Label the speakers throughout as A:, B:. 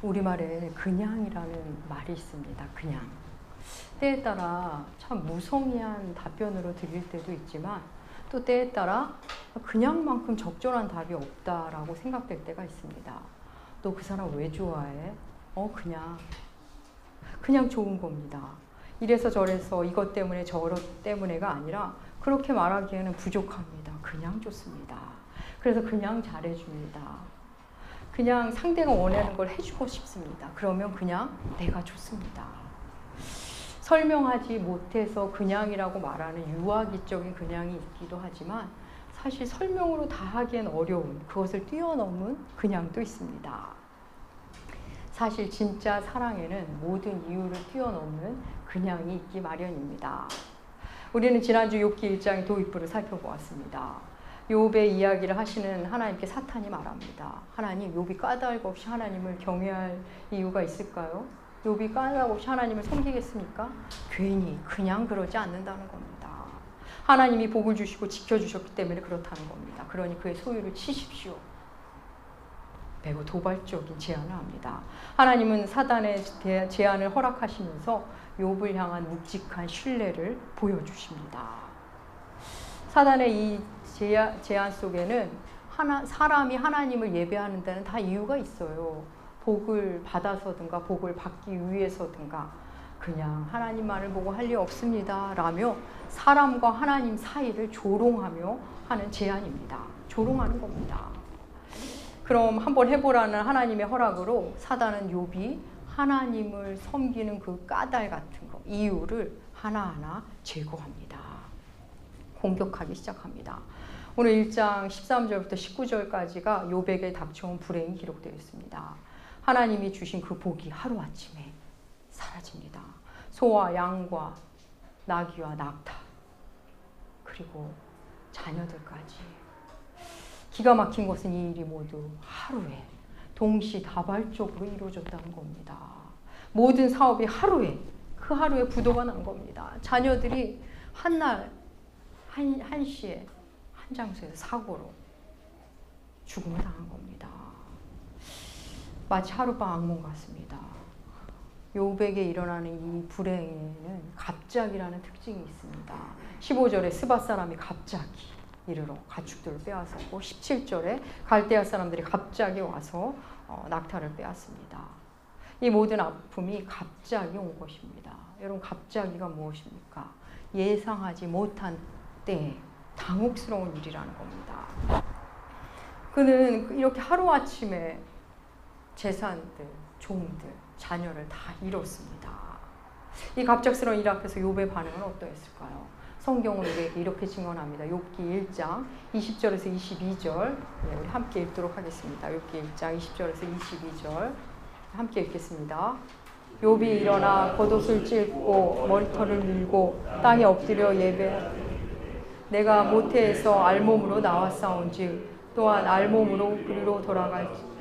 A: 우리말에 그냥이라는 말이 있습니다. 그냥. 때에 따라 참 무성의한 답변으로 들릴 때도 있지만 또 때에 따라 그냥만큼 적절한 답이 없다라고 생각될 때가 있습니다. 너 그 사람 왜 좋아해? 그냥 좋은 겁니다. 이래서 저래서 이것 때문에 저것 때문에가 아니라 그렇게 말하기에는 부족합니다. 그냥 좋습니다. 그래서 그냥 잘해줍니다. 그냥 상대가 원하는 걸 해주고 싶습니다. 그러면 그냥 내가 좋습니다. 설명하지 못해서 그냥이라고 말하는 유아기적인 그냥이 있기도 하지만 사실 설명으로 다 하기엔 어려운 그것을 뛰어넘은 그냥도 있습니다. 사실 진짜 사랑에는 모든 이유를 뛰어넘는 그냥이 있기 마련입니다. 우리는 지난주 욥기 1장 도입부를 살펴보았습니다. 욥의 이야기를 하시는 하나님께 사탄이 말합니다. 하나님, 욥이 까닭 없이 하나님을 경외할 이유가 있을까요? 욥이 까닭 없이 하나님을 섬기겠습니까? 괜히 그냥 그러지 않는다는 겁니다. 하나님이 복을 주시고 지켜주셨기 때문에 그렇다는 겁니다. 그러니 그의 소유를 치십시오. 매우 도발적인 제안을 합니다. 하나님은 사단의 제안을 허락하시면서 욥을 향한 묵직한 신뢰를 보여주십니다. 사단의 이 제안 속에는 사람이 하나님을 예배하는 데는 다 이유가 있어요. 복을 받아서든가 복을 받기 위해서든가 그냥 하나님만을 보고 할 리 없습니다 라며 사람과 하나님 사이를 조롱하며 하는 제안입니다. 조롱하는 겁니다. 그럼 한번 해보라는 하나님의 허락으로 사단은 욥이 하나님을 섬기는 그 까닭 같은 거, 이유를 하나하나 제거합니다. 공격하기 시작합니다. 오늘 1장 13절부터 19절까지가 욥에게 닥쳐온 불행이 기록되어 있습니다. 하나님이 주신 그 복이 하루아침에 사라집니다. 소와 양과 나귀와 낙타 그리고 자녀들까지. 기가 막힌 것은 이 일이 모두 하루에 동시다발적으로 이루어졌다는 겁니다. 모든 사업이 그 하루에 부도가 난 겁니다. 자녀들이 한날 한시에 한 장소에서 사고로 죽음을 당한 겁니다. 마치 하룻밤 악몽 같습니다. 욥에게 일어나는 이 불행에는 갑작이라는 특징이 있습니다. 15절에 스바 사람이 갑자기 이르러 가축들을 빼앗았고 17절에 갈대아 사람들이 갑자기 와서 낙타를 빼앗습니다. 이 모든 아픔이 갑자기 온 것입니다. 여러분, 갑자기가 무엇입니까? 예상하지 못한 때에 당혹스러운 일이라는 겁니다. 그는 이렇게 하루아침에 재산들, 종들, 자녀를 다 잃었습니다. 이 갑작스러운 일 앞에서 욥의 반응은 어떠했을까요? 성경은 우리에게 이렇게 증언합니다. 욥기 1장 20절에서 22절 우리 함께 읽도록 하겠습니다. 욥기 1장 20절에서 22절 함께 읽겠습니다. 욥이 일어나 겉옷을 찢고 머리털을 밀고 땅에 엎드려 내가 모태에서 알몸으로 나왔사온즉 또한 알몸으로 그리로 돌아갈지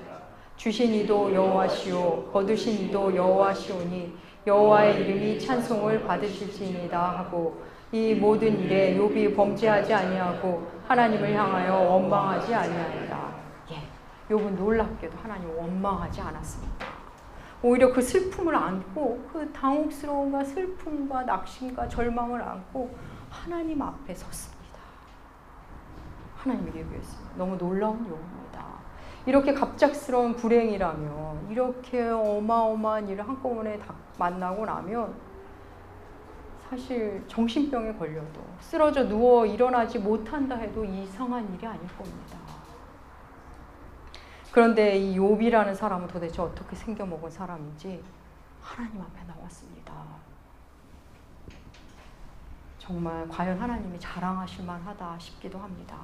A: 주신 이도 여호와시오 거두신 이도 여호와시오니 여호와의 이름이 찬송을 받으실지니이다 하고 이 모든 일에 욥이 범죄하지 아니하고 하나님을 향하여 원망하지 아니하니라. 욥은 놀랍게도 하나님을 원망하지 않았습니다. 오히려 그 슬픔을 안고 그 당혹스러움과 슬픔과 낙심과 절망을 안고 하나님 앞에 섰습니다. 하나님을 예배했습니다. 너무 놀라운 욥입니다. 이렇게 갑작스러운 불행이라면 이렇게 어마어마한 일을 한꺼번에 다 만나고 나면 사실 정신병에 걸려도 쓰러져 누워 일어나지 못한다 해도 이상한 일이 아닐 겁니다. 그런데 이 욥이라는 사람은 도대체 어떻게 생겨먹은 사람인지 하나님 앞에 나왔습니다. 정말 과연 하나님이 자랑하실 만하다 싶기도 합니다.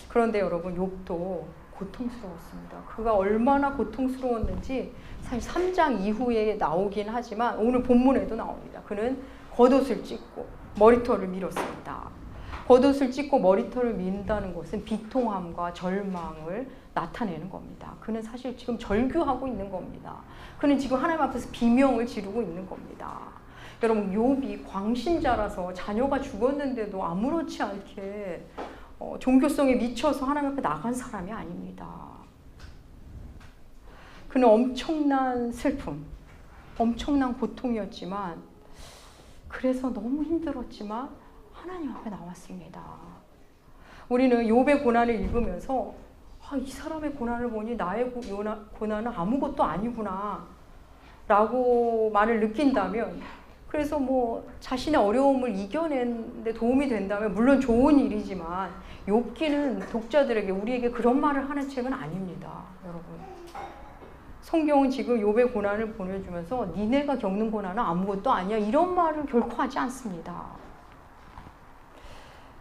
A: 그런데 여러분, 욥도 고통스러웠습니다. 그가 얼마나 고통스러웠는지 사실 3장 이후에 나오긴 하지만 오늘 본문에도 나옵니다. 그는 겉옷을 찢고 머리털을 밀었습니다. 겉옷을 찢고 머리털을 민다는 것은 비통함과 절망을 나타내는 겁니다. 그는 사실 지금 절규하고 있는 겁니다. 그는 지금 하나님 앞에서 비명을 지르고 있는 겁니다. 여러분, 욥이 광신자라서 자녀가 죽었는데도 아무렇지 않게 종교성에 미쳐서 하나님 앞에 나간 사람이 아닙니다. 그는 엄청난 슬픔, 엄청난 고통이었지만 그래서 너무 힘들었지만 하나님 앞에 나왔습니다. 우리는 욥의 고난을 읽으면서 이 사람의 고난을 보니 나의 고난은 아무것도 아니구나 라고 말을 느낀다면, 그래서 자신의 어려움을 이겨내는데 도움이 된다면 물론 좋은 일이지만 욥기는 독자들에게, 우리에게 그런 말을 하는 책은 아닙니다. 여러분, 성경은 지금 욥의 고난을 보내주면서 니네가 겪는 고난은 아무것도 아니야 이런 말을 결코 하지 않습니다.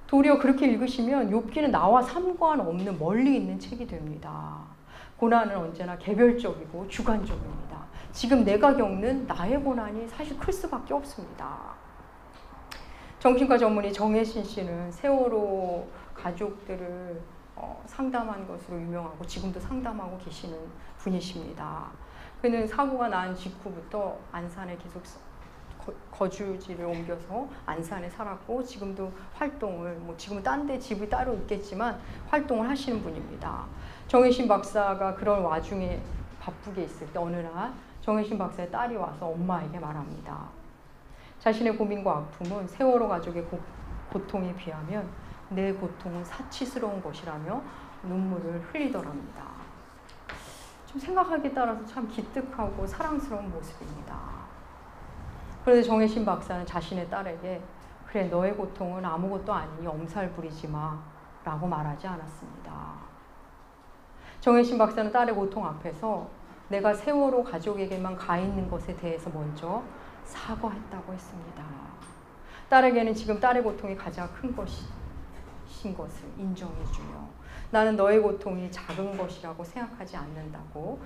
A: 도리어 그렇게 읽으시면 욥기는 나와 상관없는 멀리 있는 책이 됩니다. 고난은 언제나 개별적이고 주관적입니다. 지금 내가 겪는 나의 고난이 사실 클 수밖에 없습니다. 정신과 전문의 정혜신 씨는 세월호 가족들을 상담한 것으로 유명하고 지금도 상담하고 계시는 분이십니다. 그는 사고가 난 직후부터 안산에 계속 거주지를 옮겨서 안산에 살았고 지금도 활동을, 지금은 딴 데 집이 따로 있겠지만 활동을 하시는 분입니다. 정혜신 박사가 그런 와중에 바쁘게 있을 때 어느 날 정혜신 박사의 딸이 와서 엄마에게 말합니다. 자신의 고민과 아픔은 세월호 가족의 고통에 비하면 내 고통은 사치스러운 것이라며 눈물을 흘리더랍니다. 좀 생각하기에 따라서 참 기특하고 사랑스러운 모습입니다. 그런데 정혜신 박사는 자신의 딸에게 그래 너의 고통은 아무것도 아니니 엄살 부리지 마 라고 말하지 않았습니다. 정혜신 박사는 딸의 고통 앞에서 내가 세월호 가족에게만 가 있는 것에 대해서 먼저 사과했다고 했습니다. 딸에게는 지금 딸의 고통이 가장 큰 것인 것을 인정해주며 나는 너의 고통이 작은 것이라고 생각하지 않는다고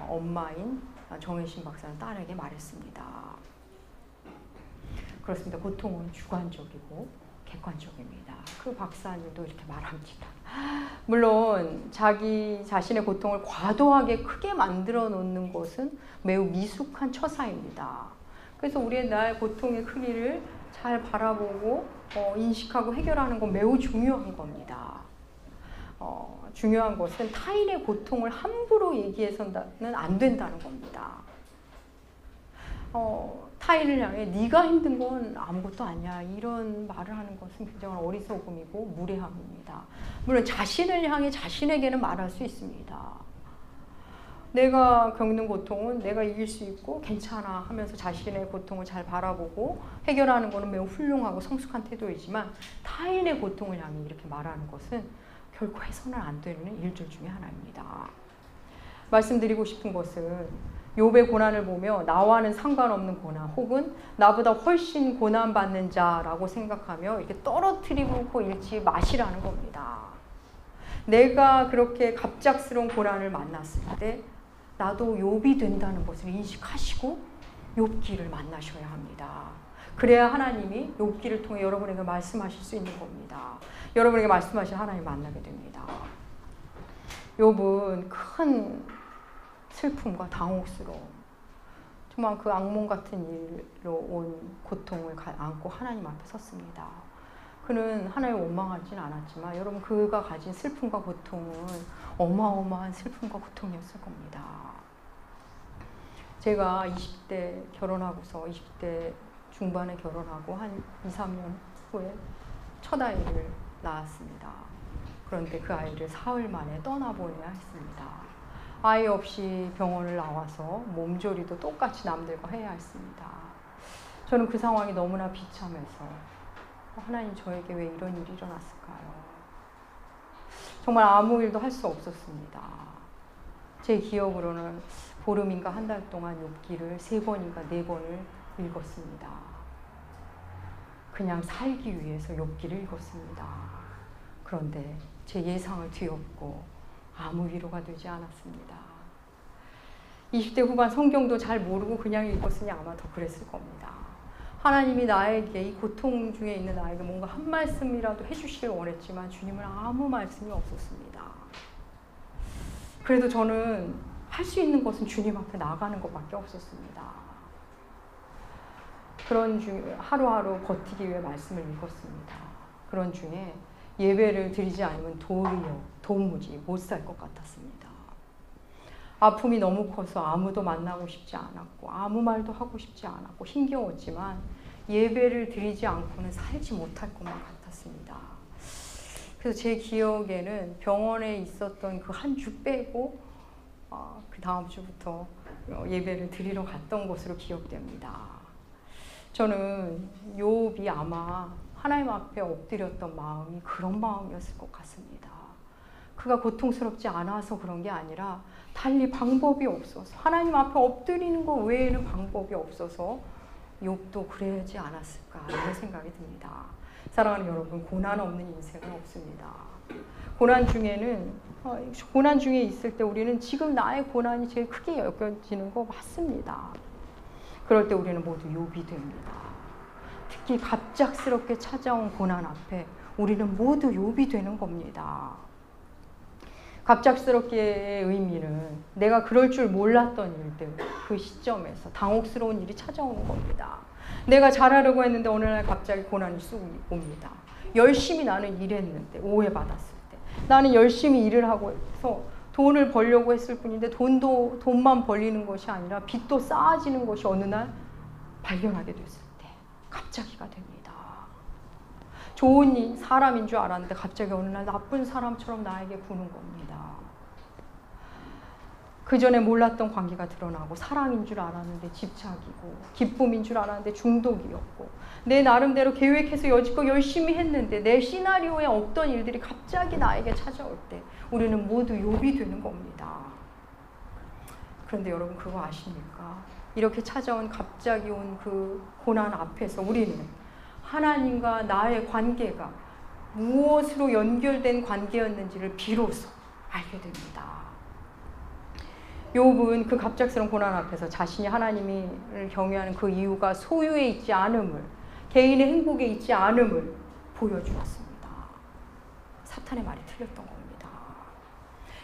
A: 엄마인 정혜신 박사는 딸에게 말했습니다. 그렇습니다. 고통은 주관적이고 객관적입니다. 그 박사님도 이렇게 말합니다. 물론 자기 자신의 고통을 과도하게 크게 만들어 놓는 것은 매우 미숙한 처사입니다. 그래서 우리의 나의 고통의 크기를 잘 바라보고 인식하고 해결하는 건 매우 중요한 겁니다. 중요한 것은 타인의 고통을 함부로 얘기해서는 안 된다는 겁니다. 타인을 향해 네가 힘든 건 아무것도 아니야 이런 말을 하는 것은 굉장히 어리석음이고 무례함입니다. 물론 자신을 향해 자신에게는 말할 수 있습니다. 내가 겪는 고통은 내가 이길 수 있고 괜찮아 하면서 자신의 고통을 잘 바라보고 해결하는 것은 매우 훌륭하고 성숙한 태도이지만 타인의 고통을 향해 이렇게 말하는 것은 결코 해서는 안 되는 일들 중에 하나입니다. 말씀드리고 싶은 것은 욥의 고난을 보며 나와는 상관없는 고난 혹은 나보다 훨씬 고난받는 자라고 생각하며 이렇게 떨어뜨리고 읽지 마시라는 겁니다. 내가 그렇게 갑작스러운 고난을 만났을 때 나도 욥이 된다는 것을 인식하시고 욥기를 만나셔야 합니다. 그래야 하나님이 욥기를 통해 여러분에게 말씀하실 수 있는 겁니다. 여러분에게 말씀하실 하나님 만나게 됩니다. 욥은 큰 슬픔과 당혹스러움, 정말 그 악몽 같은 일로 온 고통을 안고 하나님 앞에 섰습니다. 그는 하나님을 원망하지는 않았지만 여러분 그가 가진 슬픔과 고통은 어마어마한 슬픔과 고통이었을 겁니다. 제가 20대 결혼하고서 20대 중반에 결혼하고 한 2, 3년 후에 첫 아이를 낳았습니다. 그런데 그 아이를 사흘 만에 떠나보내야 했습니다. 아이 없이 병원을 나와서 몸조리도 똑같이 남들과 해야 했습니다. 저는 그 상황이 너무나 비참해서 하나님 저에게 왜 이런 일이 일어났을까요? 정말 아무 일도 할 수 없었습니다. 제 기억으로는 보름인가 한 달 동안 욥기를 3번인가 4번을 읽었습니다. 그냥 살기 위해서 욥기를 읽었습니다. 그런데 제 예상을 뒤엎고 아무 위로가 되지 않았습니다. 20대 후반 성경도 잘 모르고 그냥 읽었으니 아마 더 그랬을 겁니다. 하나님이 나에게 이 고통 중에 있는 나에게 뭔가 한 말씀이라도 해주시길 원했지만 주님은 아무 말씀이 없었습니다. 그래도 저는 할 수 있는 것은 주님 앞에 나가는 것밖에 없었습니다. 그런 중에 하루하루 버티기 위해 말씀을 읽었습니다. 그런 중에 예배를 드리지 않으면 도무지 못 살 것 같았습니다. 아픔이 너무 커서 아무도 만나고 싶지 않았고 아무 말도 하고 싶지 않았고 힘겨웠지만 예배를 드리지 않고는 살지 못할 것만 같았습니다. 그래서 제 기억에는 병원에 있었던 그 한 주 빼고 그 다음 주부터 예배를 드리러 갔던 것으로 기억됩니다. 저는 욥이 아마 하나님 앞에 엎드렸던 마음이 그런 마음이었을 것 같습니다. 그가 고통스럽지 않아서 그런 게 아니라 달리 방법이 없어서, 하나님 앞에 엎드리는 것 외에는 방법이 없어서 욥도 그러지 않았을까 이런 생각이 듭니다. 사랑하는 여러분, 고난 없는 인생은 없습니다. 고난 중에 있을 때 우리는 지금 나의 고난이 제일 크게 여겨지는 거 맞습니다. 그럴 때 우리는 모두 욥이 됩니다. 특히 갑작스럽게 찾아온 고난 앞에 우리는 모두 욥이 되는 겁니다. 갑작스럽게의 의미는 내가 그럴 줄 몰랐던 일들, 그 시점에서 당혹스러운 일이 찾아오는 겁니다. 내가 잘하려고 했는데 어느 날 갑자기 고난이 쑥 옵니다. 열심히 나는 일했는데 오해받았을 때, 나는 열심히 일을 하고 해서 돈을 벌려고 했을 뿐인데 돈만 벌리는 것이 아니라 빚도 쌓아지는 것이 어느 날 발견하게 됐을 때 갑자기가 됩니다. 좋은 사람인 줄 알았는데 갑자기 어느 날 나쁜 사람처럼 나에게 구는 겁니다. 그 전에 몰랐던 관계가 드러나고 사랑인 줄 알았는데 집착이고 기쁨인 줄 알았는데 중독이었고 내 나름대로 계획해서 여지껏 열심히 했는데 내 시나리오에 없던 일들이 갑자기 나에게 찾아올 때 우리는 모두 욥이 되는 겁니다. 그런데 여러분 그거 아십니까? 이렇게 찾아온 갑자기 온 그 고난 앞에서 우리는 하나님과 나의 관계가 무엇으로 연결된 관계였는지를 비로소 알게 됩니다. 욥은 그 갑작스러운 고난 앞에서 자신이 하나님을 경외하는 그 이유가 소유에 있지 않음을, 개인의 행복에 있지 않음을 보여주었습니다. 사탄의 말이 틀렸던 겁니다.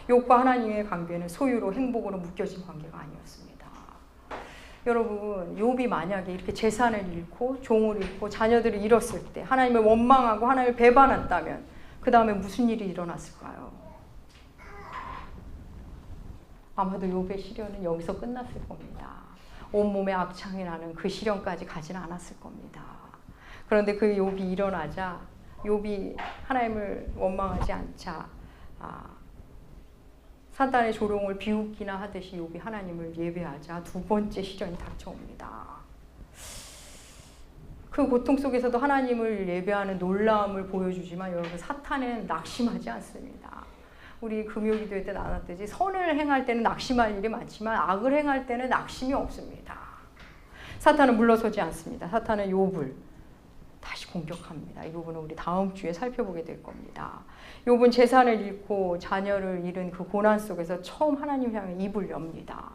A: 욥과 하나님의 관계는 소유로 행복으로 묶여진 관계가 아니었습니다. 여러분, 욥이 만약에 이렇게 재산을 잃고 종을 잃고 자녀들을 잃었을 때 하나님을 원망하고 하나님을 배반했다면 그 다음에 무슨 일이 일어났을까요? 아마도 욥의 시련은 여기서 끝났을 겁니다. 온몸에 악창이 나는 그 시련까지 가지는 않았을 겁니다. 그런데 그 욥이 일어나자 욥이 하나님을 원망하지 않자 사단의 조롱을 비웃기나 하듯이 욥이 하나님을 예배하자 두 번째 시련이 닥쳐옵니다. 그 고통 속에서도 하나님을 예배하는 놀라움을 보여주지만 여러분 사탄은 낙심하지 않습니다. 우리 금요기도회 때 나눴듯이 선을 행할 때는 낙심할 일이 많지만 악을 행할 때는 낙심이 없습니다. 사탄은 물러서지 않습니다. 사탄은 욥을 다시 공격합니다. 이 부분은 우리 다음 주에 살펴보게 될 겁니다. 욥은 재산을 잃고 자녀를 잃은 그 고난 속에서 처음 하나님 향해 입을 엽니다.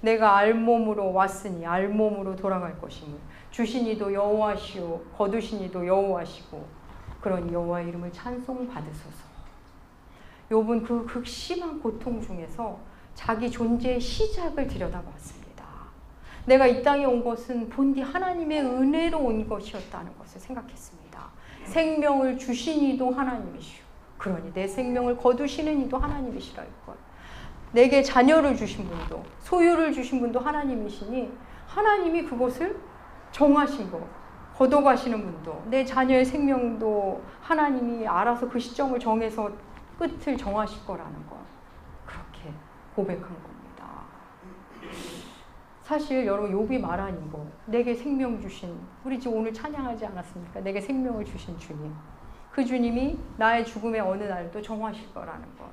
A: 내가 알몸으로 왔으니 알몸으로 돌아갈 것임을 주신 이도 여호와시오 거두신 이도 여호와시고 그러니 여호와의 이름을 찬송받으소서. 욥은 그 극심한 고통 중에서 자기 존재의 시작을 들여다봤습니다. 내가 이 땅에 온 것은 본디 하나님의 은혜로 온 것이었다는 것을 생각했습니다. 생명을 주신 이도 하나님이시오. 그러니 내 생명을 거두시는 이도 하나님이시라 할 것. 내게 자녀를 주신 분도 소유를 주신 분도 하나님이시니 하나님이 그것을 정하신 것. 걷어가시는 분도 내 자녀의 생명도 하나님이 알아서 그 시점을 정해서 끝을 정하실 거라는 것. 그렇게 고백한 겁니다. 사실 여러분 욥이 말하는 거 내게 생명 주신 우리 지금 오늘 찬양하지 않았습니까? 내게 생명을 주신 주님. 그 주님이 나의 죽음의 어느 날도 정하실 거라는 것.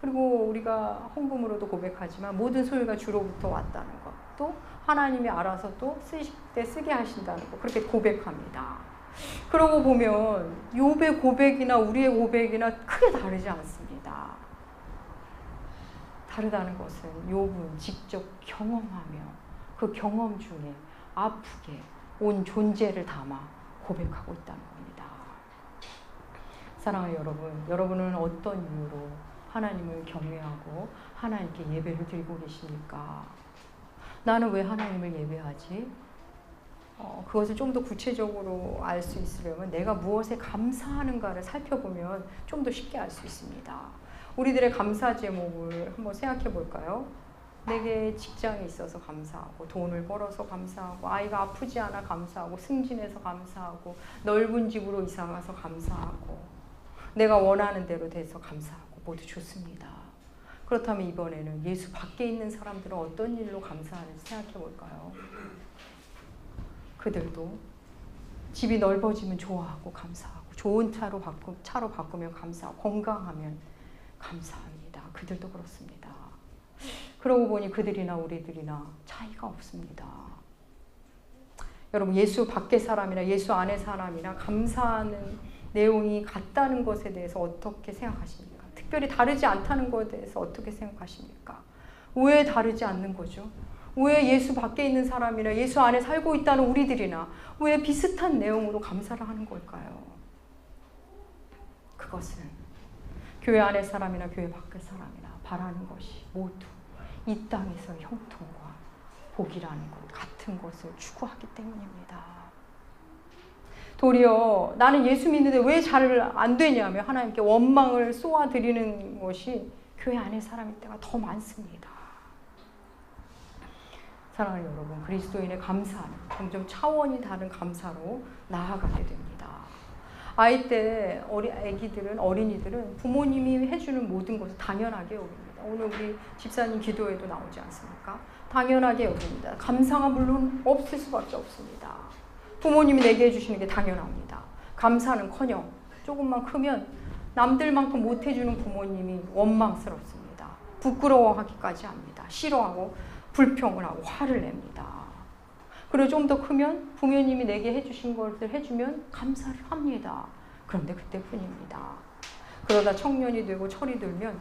A: 그리고 우리가 헌금으로도 고백하지만 모든 소유가 주로부터 왔다는 것. 또 하나님이 알아서 또 쓰실 때 쓰게 하신다는 것. 그렇게 고백합니다. 그러고 보면 욥의 고백이나 우리의 고백이나 크게 다르지 않습니다. 다르다는 것은 욥은 직접 경험하며 그 경험 중에 아프게 온 존재를 담아 고백하고 있다는 겁니다. 사랑하는 여러분, 여러분은 어떤 이유로 하나님을 경외하고 하나님께 예배를 드리고 계십니까? 나는 왜 하나님을 예배하지? 그것을 좀 더 구체적으로 알 수 있으려면 내가 무엇에 감사하는가를 살펴보면 좀 더 쉽게 알 수 있습니다. 우리들의 감사 제목을 한번 생각해 볼까요? 내게 직장이 있어서 감사하고, 돈을 벌어서 감사하고, 아이가 아프지 않아 감사하고, 승진해서 감사하고, 넓은 집으로 이사가서 감사하고, 내가 원하는 대로 돼서 감사하고, 모두 좋습니다. 그렇다면 이번에는 예수 밖에 있는 사람들은 어떤 일로 감사하는지 생각해 볼까요? 그들도 집이 넓어지면 좋아하고 감사하고, 좋은 차로 바꾸면 감사하고, 건강하면 감사합니다. 그들도 그렇습니다. 그러고 보니 그들이나 우리들이나 차이가 없습니다. 여러분, 예수 밖의 사람이나 예수 안의 사람이나 감사하는 내용이 같다는 것에 대해서 어떻게 생각하십니까? 특별히 다르지 않다는 것에 대해서 어떻게 생각하십니까? 왜 다르지 않는 거죠? 왜 예수 밖에 있는 사람이나 예수 안에 살고 있다는 우리들이나 왜 비슷한 내용으로 감사를 하는 걸까요? 그것은 교회 안의 사람이나 교회 밖의 사람이나 바라는 것이 모두 이 땅에서 형통과 복이라는 것, 같은 것을 추구하기 때문입니다. 도리어 나는 예수 믿는데 왜 잘 안 되냐며 하나님께 원망을 쏘아드리는 것이 교회 안의 사람일 때가 더 많습니다. 사랑하는 여러분, 그리스도인의 감사는 점점 차원이 다른 감사로 나아가게 됩니다. 아이 때 어린이들은 부모님이 해주는 모든 것을 당연하게 여깁니다. 오늘 우리 집사님 기도에도 나오지 않습니까? 당연하게 여깁니다. 감사가 물론 없을 수밖에 없습니다. 부모님이 내게 해주시는 게 당연합니다. 감사는커녕 조금만 크면 남들만큼 못 해주는 부모님이 원망스럽습니다. 부끄러워하기까지 합니다. 싫어하고 불평을 하고 화를 냅니다. 그리고 좀 더 크면 부모님이 내게 해주신 것을 해주면 감사를 합니다. 그런데 그때뿐입니다. 그러다 청년이 되고 철이 들면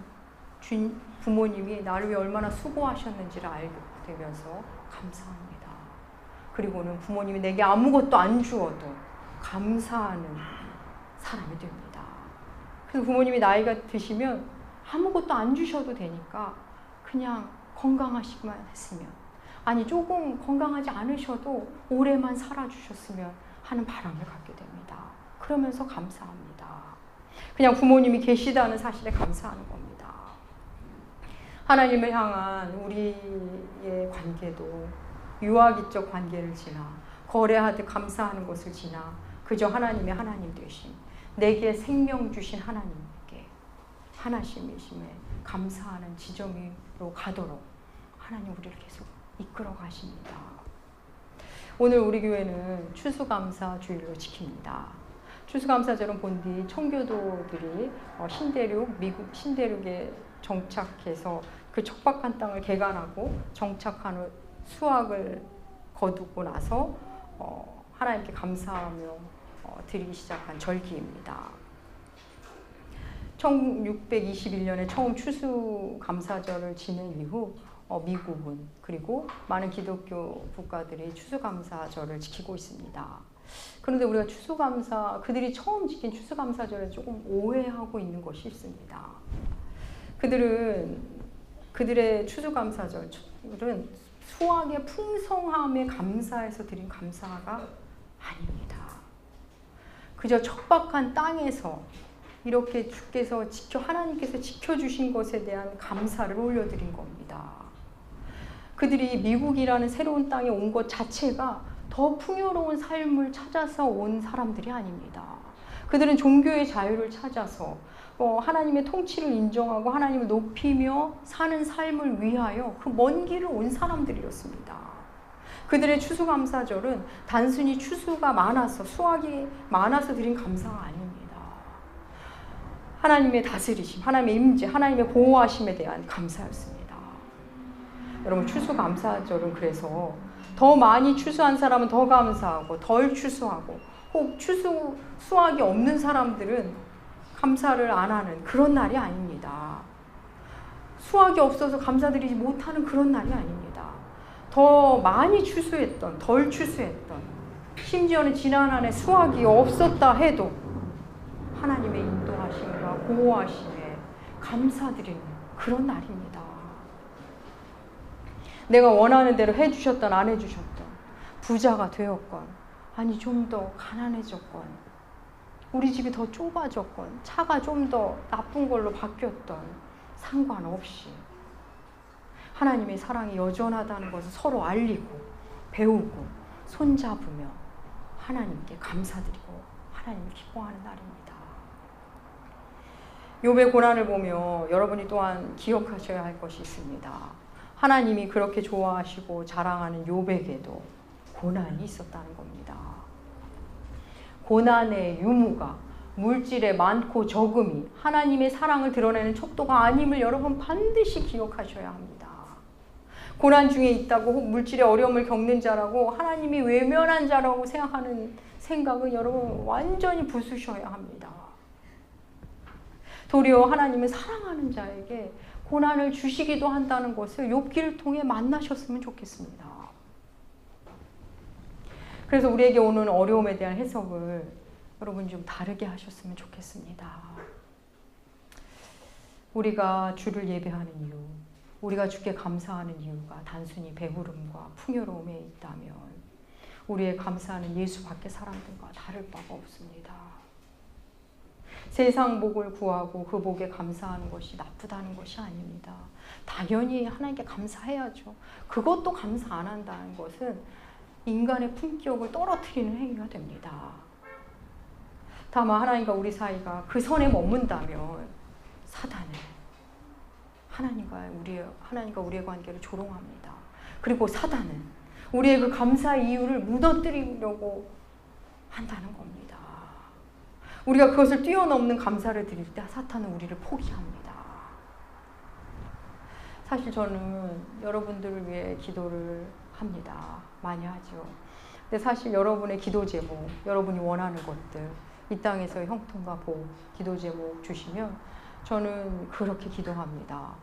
A: 부모님이 나를 위해 얼마나 수고하셨는지를 알게 되면서 감사합니다. 그리고는 부모님이 내게 아무것도 안 주어도 감사하는 사람이 됩니다. 그래서 부모님이 나이가 드시면 아무것도 안 주셔도 되니까 그냥 건강하시기만 했으면, 아니 조금 건강하지 않으셔도 오래만 살아주셨으면 하는 바람을 갖게 됩니다. 그러면서 감사합니다. 그냥 부모님이 계시다는 사실에 감사하는 겁니다. 하나님을 향한 우리의 관계도 유아기적 관계를 지나 거래하듯 감사하는 것을 지나 그저 하나님의 하나님 되신, 내게 생명 주신 하나님께 하나님이심에 감사하는 지점으로 가도록 하나님 우리를 계속 이끌어 가십니다. 오늘 우리 교회는 추수감사 주일로 지킵니다. 추수감사절은 본디 청교도들이 미국 신대륙에 정착해서 그 척박한 땅을 개간하고 정착한 후 수확을 거두고 나서 하나님께 감사하며 드리기 시작한 절기입니다. 1621년에 처음 추수감사절을 지낸 이후 미국은 그리고 많은 기독교 국가들이 추수감사절을 지키고 있습니다. 그런데 우리가 그들이 처음 지킨 추수감사절에 조금 오해하고 있는 것이 있습니다. 그들의 추수감사절은 수확의 풍성함에 감사해서 드린 감사가 아닙니다. 그저 척박한 땅에서 이렇게 하나님께서 지켜주신 것에 대한 감사를 올려드린 겁니다. 그들이 미국이라는 새로운 땅에 온 것 자체가 더 풍요로운 삶을 찾아서 온 사람들이 아닙니다. 그들은 종교의 자유를 찾아서 하나님의 통치를 인정하고 하나님을 높이며 사는 삶을 위하여 그 먼 길을 온 사람들이었습니다. 그들의 추수감사절은 단순히 추수가 많아서 수확이 많아서 드린 감사가 아닙니다. 하나님의 다스리심, 하나님의 임재, 하나님의 보호하심에 대한 감사였습니다. 여러분, 추수감사절은 그래서 더 많이 추수한 사람은 더 감사하고 덜 추수하고 혹 수확이 없는 사람들은 감사를 안 하는 그런 날이 아닙니다. 수확이 없어서 감사드리지 못하는 그런 날이 아닙니다. 더 많이 추수했던, 덜 추수했던, 심지어는 지난 한 해 수확이 없었다 해도 하나님의 인도하심과 보호하심에 감사드리는 그런 날입니다. 내가 원하는 대로 해주셨던 안 해주셨던, 부자가 되었건 아니 좀 더 가난해졌건, 우리 집이 더 좁아졌건, 차가 좀 더 나쁜 걸로 바뀌었던 상관없이 하나님의 사랑이 여전하다는 것을 서로 알리고 배우고 손잡으며 하나님께 감사드리고 하나님을 기뻐하는 날입니다. 욥의 고난을 보며 여러분이 또한 기억하셔야 할 것이 있습니다. 하나님이 그렇게 좋아하시고 자랑하는 욥에게도 고난이 있었다는 겁니다. 고난의 유무가 물질의 많고 적음이 하나님의 사랑을 드러내는 척도가 아님을 여러분 반드시 기억하셔야 합니다. 고난 중에 있다고 혹 물질의 어려움을 겪는 자라고 하나님이 외면한 자라고 생각하는 생각은 여러분 완전히 부수셔야 합니다. 도리어 하나님은 사랑하는 자에게 고난을 주시기도 한다는 것을 욥기를 통해 만나셨으면 좋겠습니다. 그래서 우리에게 오는 어려움에 대한 해석을 여러분 좀 다르게 하셨으면 좋겠습니다. 우리가 주를 예배하는 이유, 우리가 주께 감사하는 이유가 단순히 배부름과 풍요로움에 있다면 우리의 감사하는 예수 밖의 사람들과 다를 바가 없습니다. 세상 복을 구하고 그 복에 감사하는 것이 나쁘다는 것이 아닙니다. 당연히 하나님께 감사해야죠. 그것도 감사 안 한다는 것은 인간의 품격을 떨어뜨리는 행위가 됩니다. 다만 하나님과 우리 사이가 그 선에 머문다면 사단은 하나님과 우리의 관계를 조롱합니다. 그리고 사단은 우리의 그 감사의 이유를 무너뜨리려고 한다는 겁니다. 우리가 그것을 뛰어넘는 감사를 드릴 때 사탄은 우리를 포기합니다. 사실 저는 여러분들을 위해 기도를 합니다. 많이 하죠. 근데 사실 여러분의 기도 제목, 여러분이 원하는 것들, 이 땅에서의 형통과 복, 기도 제목 주시면 저는 그렇게 기도합니다.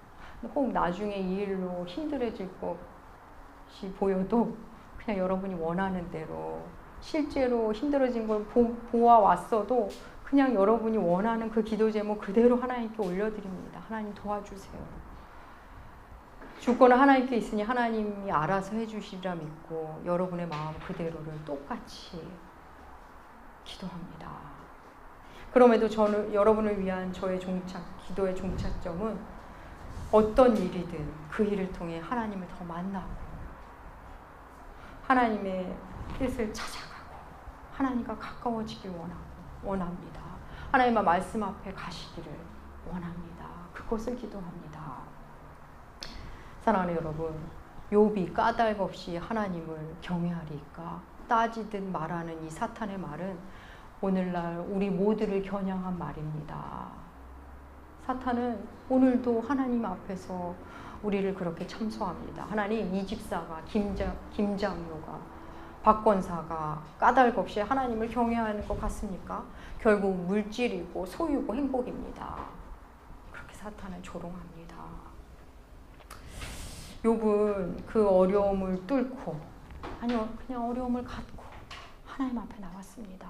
A: 혹 나중에 이 일로 힘들어질 것이 보여도 그냥 여러분이 원하는 대로 실제로 힘들어진 걸 보아왔어도 그냥 여러분이 원하는 그 기도 제목 그대로 하나님께 올려드립니다. 하나님 도와주세요. 주권은 하나님께 있으니 하나님이 알아서 해주시리라 믿고 여러분의 마음 그대로를 똑같이 기도합니다. 그럼에도 저는 여러분을 위한 저의 기도의 종착점은 어떤 일이든 그 일을 통해 하나님을 더 만나고 하나님의 뜻을 찾아가고 하나님과 가까워지길 원합니다. 하나님의 말씀 앞에 가시기를 원합니다. 그것을 기도합니다. 사랑하는 여러분, 욥이 까닭 없이 하나님을 경외하리까 따지듯 말하는 이 사탄의 말은 오늘날 우리 모두를 겨냥한 말입니다. 사탄은 오늘도 하나님 앞에서 우리를 그렇게 참소합니다. 하나님, 이 집사가, 김장로가, 박권사가 까닭 없이 하나님을 경외하는 것 같습니까? 결국 물질이고 소유고 행복입니다. 그렇게 사탄은 조롱합니다. 욥은 그 어려움을 뚫고 그냥 어려움을 갖고 하나님 앞에 나왔습니다.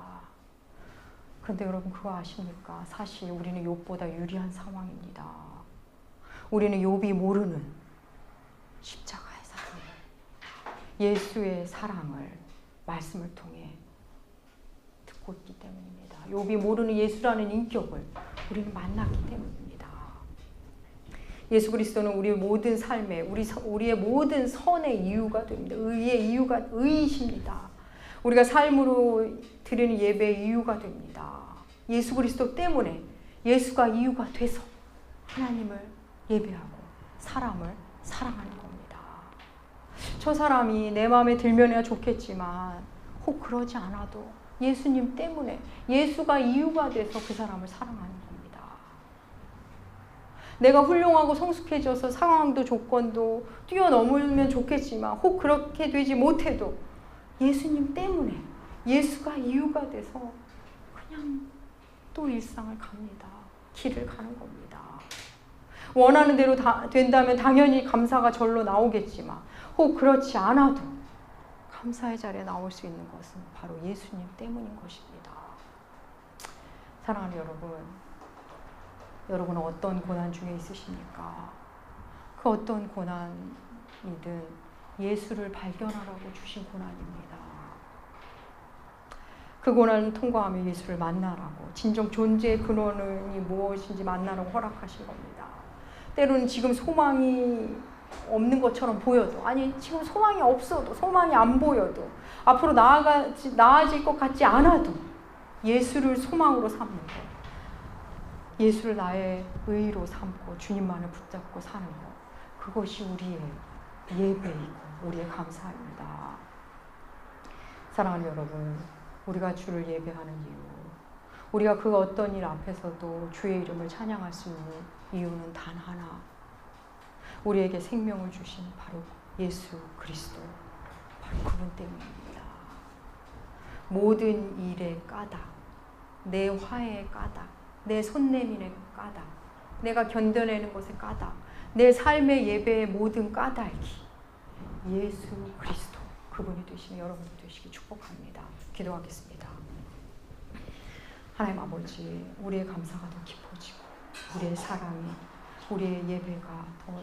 A: 그런데 여러분 그거 아십니까? 사실 우리는 욥보다 유리한 상황입니다. 우리는 욥이 모르는 십자가의 사랑을, 예수의 사랑을 말씀을 통해 듣고 있기 때문입니다. 욥이 모르는 예수라는 인격을 우리는 만났기 때문입니다. 예수 그리스도는 우리의 모든 삶에 우리의 모든 선의 이유가 됩니다. 의의 이유가 의이십니다. 우리가 삶으로 드리는 예배의 이유가 됩니다. 예수 그리스도 때문에 예수가 이유가 돼서 하나님을 예배하고 사람을 사랑하는 겁니다. 저 사람이 내 마음에 들면야 좋겠지만 혹 그러지 않아도 예수님 때문에 예수가 이유가 돼서 그 사람을 사랑하는 겁니다. 내가 훌륭하고 성숙해져서 상황도 조건도 뛰어넘으면 좋겠지만 혹 그렇게 되지 못해도 예수님 때문에 예수가 이유가 돼서 그냥 또 일상을 갑니다. 길을 가는 겁니다. 원하는 대로 된다면 당연히 감사가 절로 나오겠지만 혹 그렇지 않아도 감사의 자리에 나올 수 있는 것은 바로 예수님 때문인 것입니다. 사랑하는 여러분은 어떤 고난 중에 있으십니까? 그 어떤 고난이든 예수를 발견하라고 주신 고난입니다. 그 고난을 통과하며 예수를 만나라고, 진정 존재의 근원이 무엇인지 만나라고 허락하신 겁니다. 때로는 지금 소망이 없는 것처럼 보여도, 아니 지금 소망이 없어도, 소망이 안 보여도, 앞으로 나아질 것 같지 않아도 예수를 소망으로 삼는 것, 예수를 나의 의로 삼고 주님만을 붙잡고 사는 것, 그것이 우리의 예배이고 우리의 감사입니다. 사랑하는 여러분, 우리가 주를 예배하는 이유, 우리가 그 어떤 일 앞에서도 주의 이름을 찬양할 수 있는 이유는 단 하나, 우리에게 생명을 주신 바로 예수 그리스도, 바로 그분 때문입니다. 모든 일의 까닭, 내 화해의 까닭, 내 손내밀의 까닭, 내가 견뎌내는 것의 까닭, 내 삶의 예배의 모든 까닭이 예수 그리스도, 그분이 되시는 여러분이 되시기 축복합니다. 기도하겠습니다. 하나님 아버지, 우리의 감사가 더 깊어지고 우리의 사랑이, 우리의 예배가 더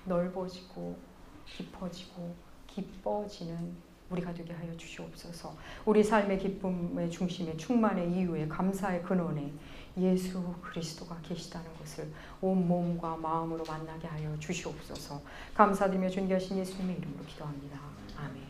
A: 넓어지고 깊어지고 기뻐지는 우리가 되게 하여 주시옵소서. 우리 삶의 기쁨의 중심에, 충만의 이유에, 감사의 근원에 예수 그리스도가 계시다는 것을 온 몸과 마음으로 만나게 하여 주시옵소서. 감사드리며 존귀하신 예수님의 이름으로 기도합니다. 아멘.